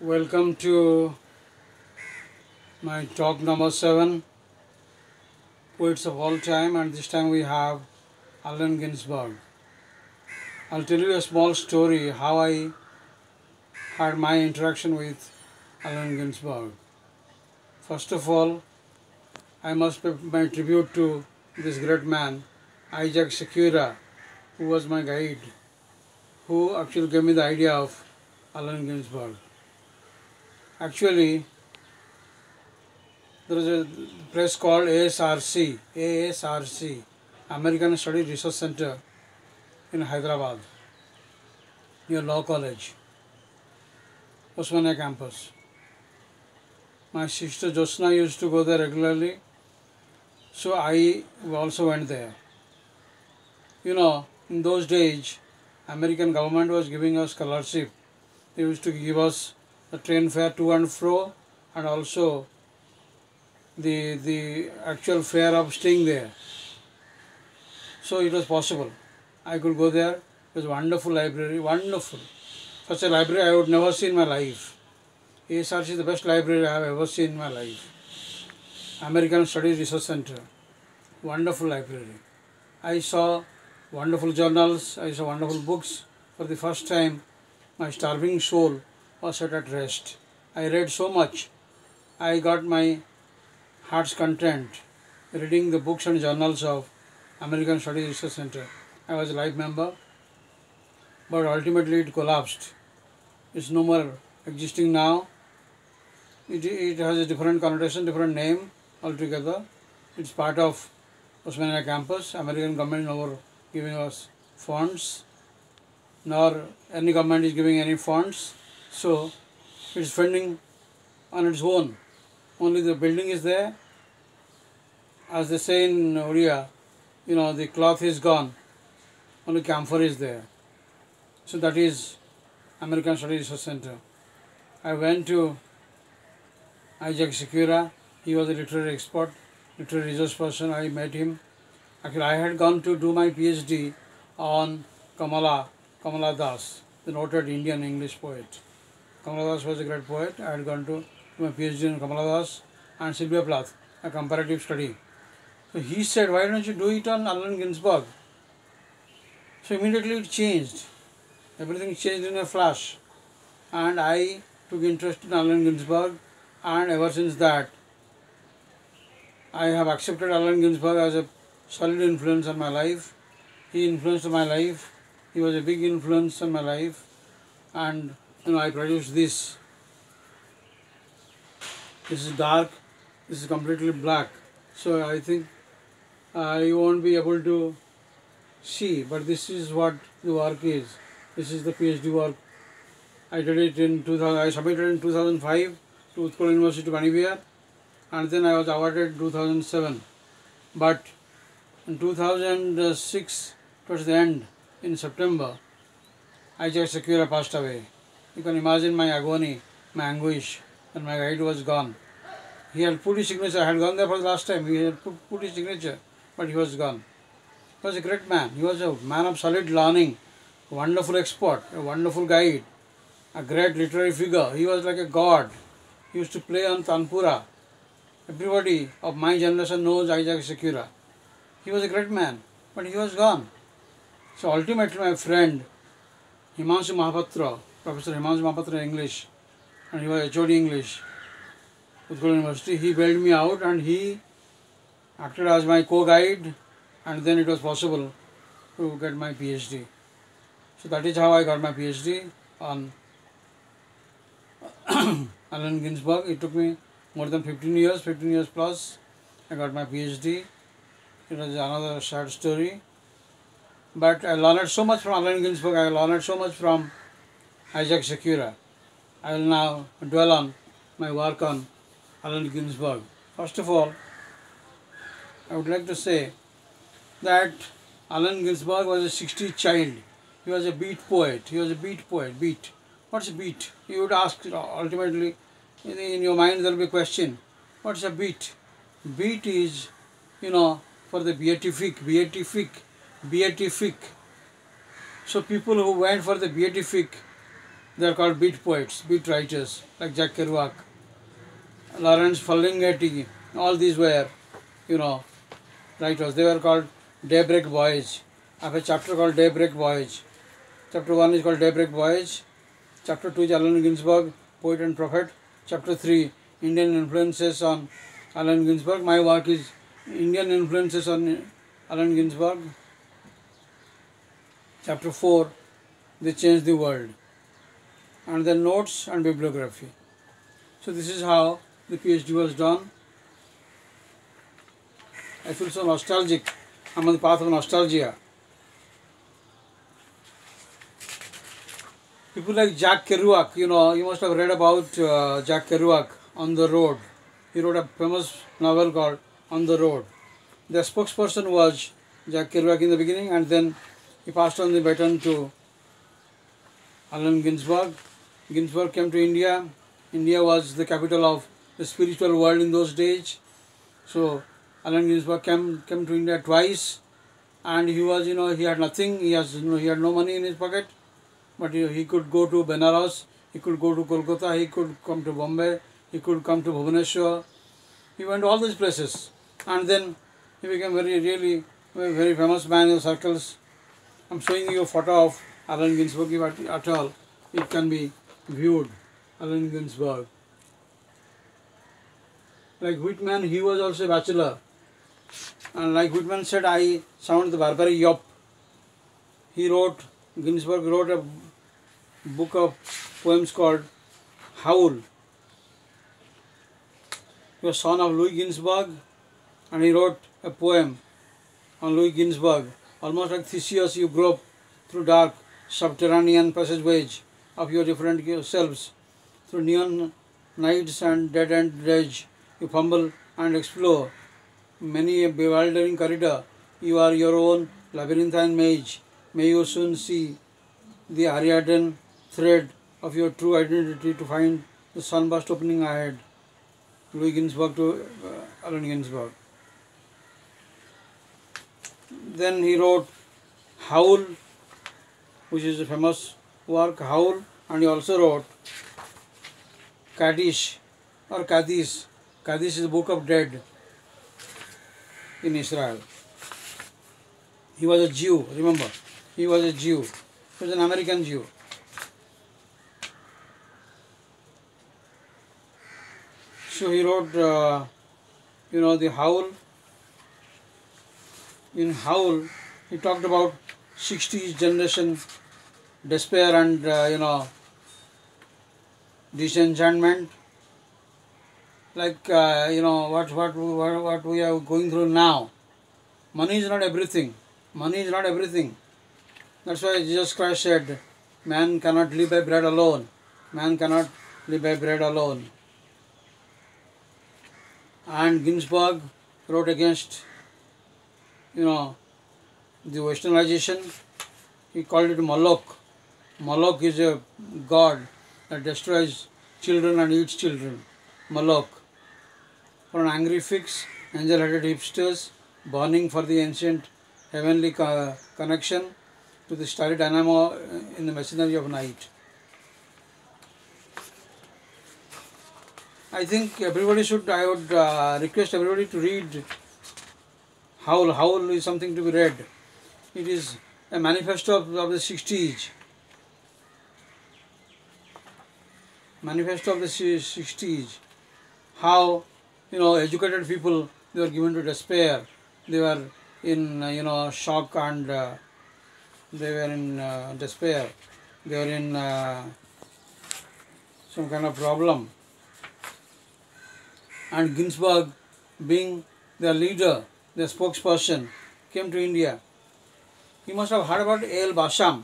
Welcome to my talk number 7, Poets of All Time, and this time we have Allen Ginsberg. I'll tell you a small story how I had my interaction with Allen Ginsberg. First of all, I must pay my tribute to this great man, Isaac Secura, who was my guide, who actually gave me the idea of Allen Ginsberg. Actually, there is a place called ASRC, American Studies Research Center in Hyderabad, near Law College, Osmania campus. My sister Josna used to go there regularly, so I also went there. You know, in those days, American government was giving us scholarship. They used to give us the train fare to and fro, and also the actual fare of staying there. So it was possible. I could go there. It was a wonderful library, wonderful. Such a library I would never see in my life. ASRC is the best library I have ever seen in my life. American Studies Research Center, wonderful library. I saw wonderful journals, I saw wonderful books. For the first time, my starving soul was set at rest. I read so much. I got my heart's content reading the books and journals of American Studies Research Center. I was a life member, but ultimately it collapsed. It's no more existing now. It has a different connotation, different name altogether. It's part of Osmania campus. American government no more giving us funds, nor any government is giving any funds. So it's funding on its own. Only the building is there. As they say in Oriya, the cloth is gone, only camphor is there. So that is American Studies Research Center. I went to Isaac Secura. He was a literary expert, literary resource person. I met him. Actually, I had gone to do my PhD on Kamala Das, the noted Indian English poet. Kamala Das was a great poet. I had gone to do my PhD on Kamala Das and Sylvia Plath, a comparative study. So he said, why don't you do it on Allen Ginsberg? So immediately it changed. Everything changed in a flash. And I took interest in Allen Ginsberg, and ever since that, I have accepted Allen Ginsberg as a solid influence on my life. He influenced my life. He was a big influence on my life. And I produced this. This is dark. This is completely black. So I think you won't be able to see, but this is what the work is. This is the PhD work. I did it in 2000. I submitted in 2005 to Utkal University, Banibihar, and then I was awarded in 2007. But in 2006, towards the end, in September, Isaac Secura passed away. You can imagine my agony, my anguish, and my guide was gone. He had put his signature. I had gone there for the last time. He had put his signature, but he was gone. He was a great man. He was a man of solid learning, a wonderful expert, a wonderful guide, a great literary figure. He was like a god. He used to play on Tanpura. Everybody of my generation knows Isaac Secura. He was a great man, but he was gone. So ultimately my friend Himanshu Mahapatra, Professor Himanshu Mahapatra English, and he was HOD English, Utkal University, he bailed me out and he acted as my co-guide, and then it was possible to get my PhD. So that is how I got my PhD on Allen Ginsberg. It took me more than 15 years plus. I got my PhD. It was another sad story. But I learned so much from Allen Ginsberg. I learned so much from Isaac Secura. I will now dwell on my work on Allen Ginsberg. First of all, I would like to say that Allen Ginsberg was a 60s child. He was a beat poet. Beat. What's a beat? You would ask ultimately, in your mind there will be a question. What's a beat? Beat is, for the beatific. So people who went for the beatific They are called beat poets, beat writers, like Jack Kerouac, Lawrence Ferlinghetti. All these were, you know, writers. They were called Daybreak Voyage. I have a chapter called Daybreak Voyage. Chapter 1 is called Daybreak Voyage. Chapter 2 is Allen Ginsberg, Poet and Prophet. Chapter 3, Indian Influences on Allen Ginsberg. My work is Indian Influences on Allen Ginsberg. Chapter 4, They Changed the World. And then notes and bibliography. So this is how the PhD was done. I feel so nostalgic. I'm on the path of nostalgia. People like Jack Kerouac, you know, you must have read about Jack Kerouac, On the Road. He wrote a famous novel called On the Road. The spokesperson was Jack Kerouac in the beginning, and then he passed on the baton to Allen Ginsberg. Ginsberg came to India. India was the capital of the spiritual world in those days. So Allen Ginsberg came to India twice, and he was, you know, he had nothing. He had no money in his pocket, but he could go to Benares, he could go to Kolkata, he could come to Bombay, he could come to Bhubaneswar. He went to all these places, and then he became very famous man in the circles. I'm showing you a photo of Allen Ginsberg at all. It can be viewed. Allen Ginsberg. Like Whitman, he was also a bachelor. And like Whitman said, I sound the barbaric yop. Ginsberg wrote a book of poems called Howl. He was son of Louis Ginsberg, and he wrote a poem on Louis Ginsberg. Almost like Theseus, you grope through dark subterranean passageways of your different selves. Through neon nights and dead-end dredge, you fumble and explore. Many a bewildering corridor, you are your own labyrinthine maze. May you soon see the Ariadne thread of your true identity to find the sunburst opening ahead. Louis Ginsberg to Allen Ginsberg. Then he wrote Howl, which is a famous work, Howl, and he also wrote Kaddish or Kaddish. Kaddish is the Book of Dead in Israel. He was a Jew, remember. He was a Jew. He was an American Jew. So he wrote, the Howl. In Howl, he talked about 60s generation despair and, disenchantment. Like, what we are going through now. Money is not everything. Money is not everything. That's why Jesus Christ said, man cannot live by bread alone. Man cannot live by bread alone. And Ginsberg wrote against, the westernization. He called it Moloch. Moloch is a god that destroys children and eats children. Moloch. For an angry fix, angel-headed hipsters burning for the ancient heavenly connection to the starry dynamo in the machinery of night. I think I would request everybody to read Howl. Howl is something to be read. It is a manifesto of the 60s. Manifesto of the 60s. How, educated people, they were given to despair. They were in, shock, and they were in despair. They were in some kind of problem. And Ginsberg, being their leader, their spokesperson, came to India. You must have heard about A.L. Basham.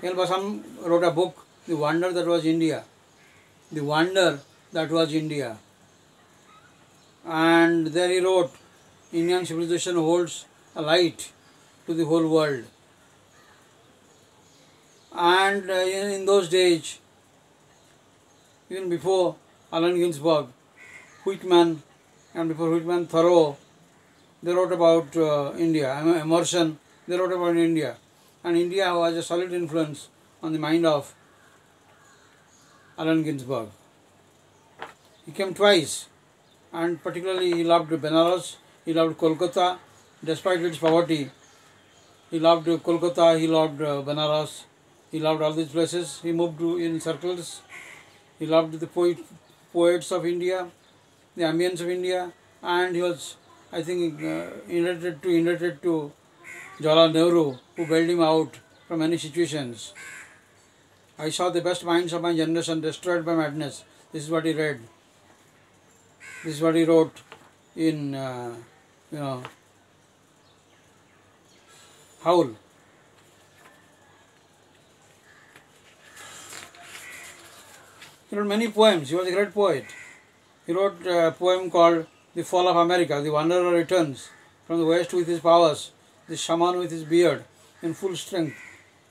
A.L. Basham wrote a book, The Wonder That Was India. The Wonder That Was India. And there he wrote, Indian civilization holds a light to the whole world. And in those days, even before Allen Ginsberg, Whitman, and before Whitman, Thoreau, they wrote about India. Emerson, they wrote about India. And India was a solid influence on the mind of Allen Ginsberg. He came twice, and particularly he loved Benares, he loved Kolkata, despite its poverty. He loved Kolkata, he loved Benares, he loved all these places. He moved in circles. He loved the poets of India, the ambience of India, and he was, I think, indebted to Jawaharlal Nehru, who bailed him out from many situations. I saw the best minds of my generation destroyed by madness. This is what he read. This is what he wrote in, Howl. He wrote many poems. He was a great poet. He wrote a poem called The Fall of America. The wanderer returns from the west with his powers, the shaman with his beard in full strength,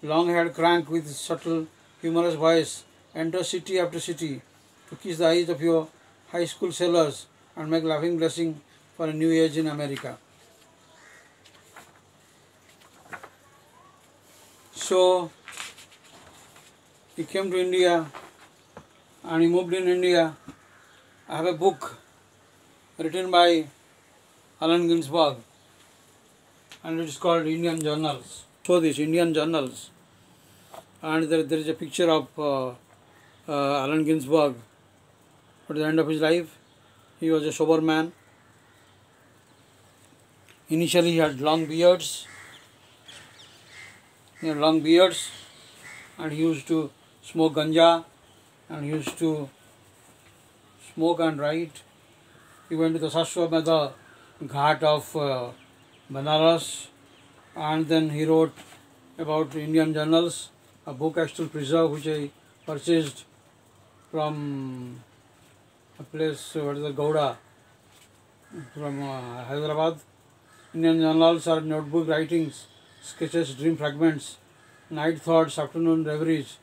long-haired crank with his subtle, humorous voice, enters city after city to kiss the eyes of your high school sailors and make laughing blessing for a new age in America. So he came to India and he moved in India. I have a book written by Allen Ginsberg, and it is called Indian Journals. So this Indian Journals, and there is a picture of Allen Ginsberg at the end of his life. He was a sober man. Initially he had long beards. And he used to smoke ganja, and he used to smoke and write. He went to the Sashwamedha Ghat of Banaras, and then he wrote about Indian journals, a book I still preserve, which I purchased from a place, Gouda, from Hyderabad. Indian journals are notebook writings, sketches, dream fragments, night thoughts, afternoon reveries,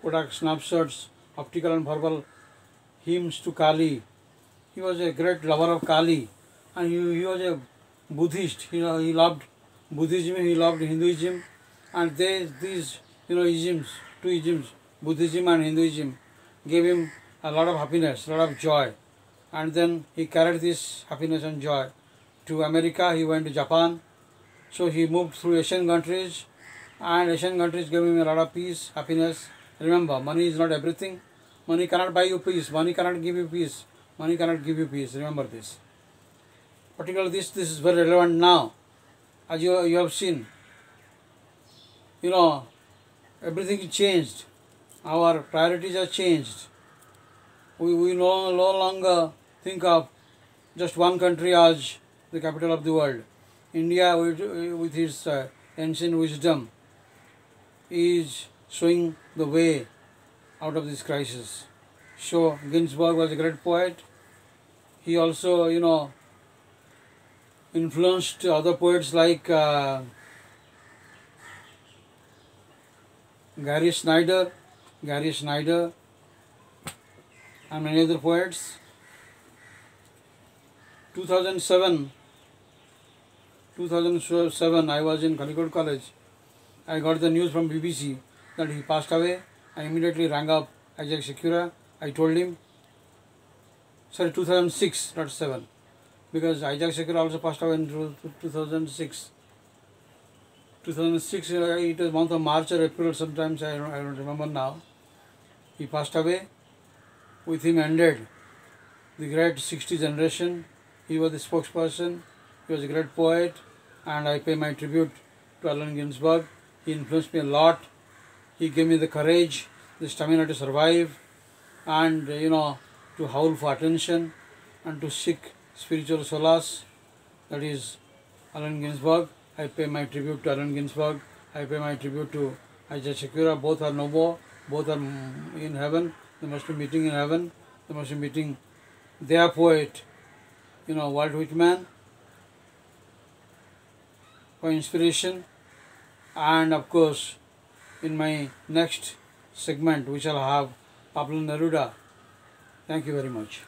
Kodak snapshots, optical and verbal hymns to Kali. He was a great lover of Kali, and he was a Buddhist. He loved Buddhism, he loved Hinduism, and these isms, two isms, Buddhism and Hinduism, gave him a lot of happiness, a lot of joy. And then he carried this happiness and joy to America. He went to Japan. So he moved through Asian countries, and Asian countries gave him a lot of peace, happiness. Remember, money is not everything. Money cannot buy you peace. Money cannot give you peace. Money cannot give you peace. Remember this. Particularly this is very relevant now. As you have seen, everything is changed. Our priorities are changed. We no longer think of just one country as the capital of the world. India, with its ancient wisdom, is showing the way out of this crisis. So Ginsberg was a great poet. He also, influenced other poets like Gary Snyder, and many other poets. 2007, I was in Calicut College. I got the news from BBC that he passed away. I immediately rang up Isaac Secura. I told him, 2006, not 7, because Isaac Secura also passed away in 2006. 2006, it was month of March or April, sometimes I don't remember now. He passed away. With him ended the great 60 generation. He was the spokesperson. He was a great poet, and I pay my tribute to Allen Ginsberg. He influenced me a lot. He gave me the courage, the stamina to survive, and to howl for attention and to seek spiritual solace. That is Allen Ginsberg. I pay my tribute to Allen Ginsberg. I pay my tribute to Isaac Secura. Both are no more. Both are in heaven. They must be meeting in heaven. They must be meeting their poet, Walt Whitman, for inspiration. And of course, in my next segment, we shall have Pablo Neruda. Thank you very much.